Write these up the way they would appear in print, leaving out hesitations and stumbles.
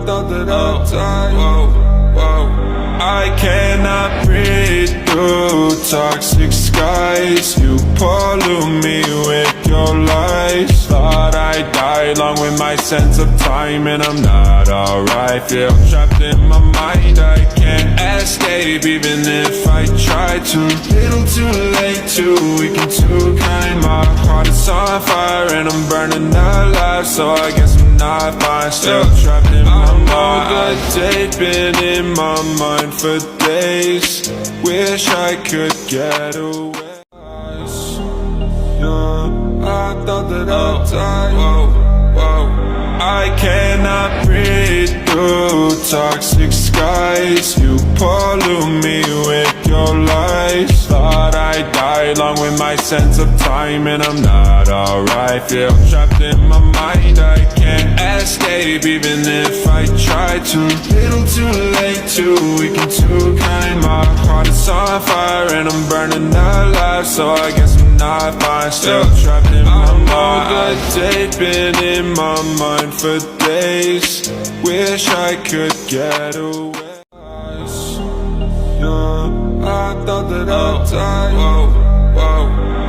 thought that I'd die. I cannot breathe through toxic skies. You pollute me with your lies. Thought I'd die along with my sense of time, and I'm not alright. Feel trapped in my mind, I can't escape even if I try to. Little too late, too weak and too kind. My heart is on fire and I'm burning alive, so I guess I'm not fine. Still trapped in my mind. The date been in my mind for days. Wish I could get away. I thought that I'd die. I cannot breathe through toxic skies. You pollute me with your lies. Thought I'd die along with my sense of time, and I'm not alright. Feel trapped in my mind, I can't escape even if I try to. Little too late, too weak and too kind. My heart is on fire and I'm burning alive, so I guess I'm not fine. Still trapped in my mind. The date been in my mind for days. Wish I could get away. I thought that I'd die.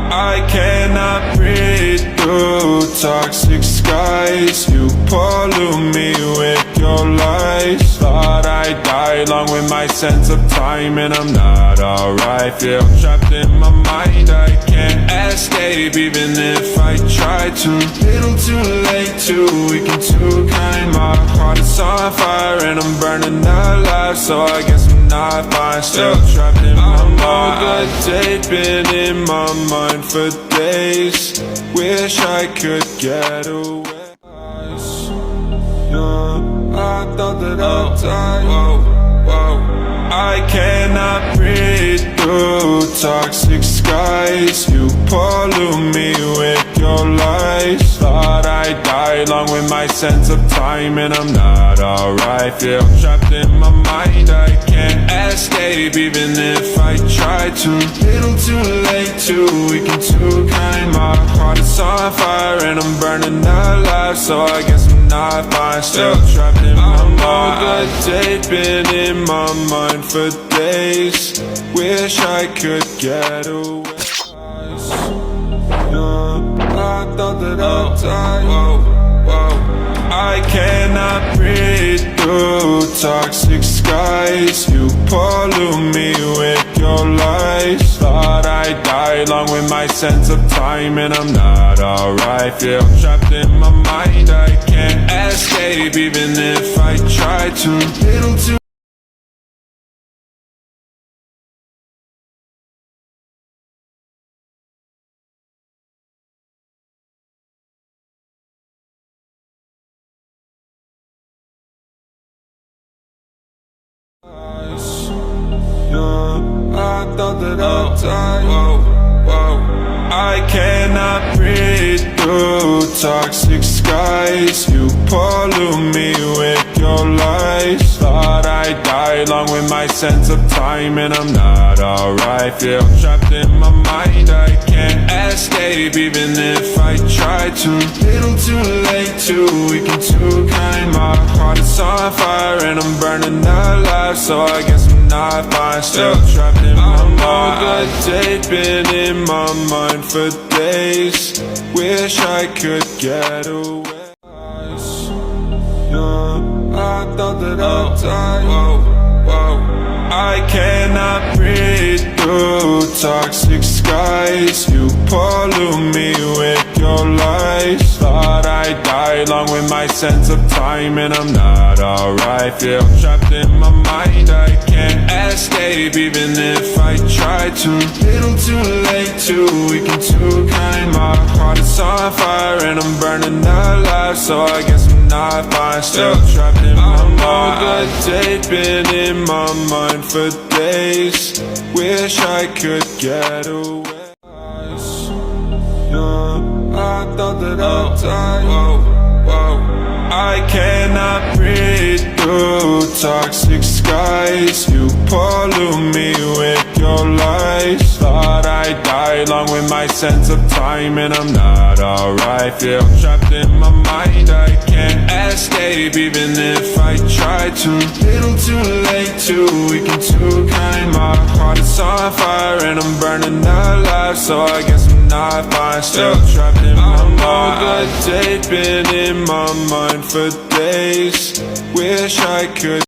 I cannot breathe through toxic skies. You pollute me with your lies. Thought I'd die along with my sense of time, and I'm not alright. Feel trapped in my mind, I can't escape even if I try to. Little too late, too weak and too kind. My heart is on fire and I'm burning alive, so I guess I'm not fine. Still trapped in my mind. The date been in my mind for days. Wish I could get away. I thought that I'd die. I cannot breathe through toxic skies. You pollute me with your lies. Thought I'd die along with my sense of time, and I'm not alright. Feel trapped in my mind, I can't escape even if I try to. Little too late, too weak and too kind. My heart is on fire and I'm burning alive, so I guess I'm not fine. Still trapped in my mind. The date been in my mind for days. Wish I could get away. I thought that I'd die. I cannot breathe through toxic skies. You pollute me with your lies. Thought I'd die along with my sense of time, and I'm not alright. Feel trapped in my mind, I can't escape even if I try to. Little too I thought that I'd die. I cannot breathe through toxic skies. You pollute me with your lies. Thought I'd die along with my sense of time, and I'm not alright. Feel trapped in my mind, I can't escape even if I try to. Little too late, too weak and too kind. My heart is on fire and I'm burning alive, so I guess I'm not fine. Still trapped in my mind. The date been in my mind for days. Wish I could get away. I thought that I'd die. I cannot breathe through toxic skies. You pollute me with your lies. Thought I'd die along with my sense of time, and I'm not alright. Feel trapped in my mind, I can't escape even if I try to. Little too late, too weak and too kind. My heart is on fire and I'm burning alive, so I guess I'm not fine. Still trapped in my mind. The date been in my mind for days. Wish I could get away. I thought that I'd die. I cannot breathe through toxic skies. You pollute me with your lies. Thought I'd die along with my sense of time, and I'm not alright. Feel trapped in my mind, I can't escape even if I try to. Little too late, too weak and too kind. My heart is on fire and I'm burning alive, so I guess I'm not fine. Still trapped in my mind. The date been in my mind for days. Wish I could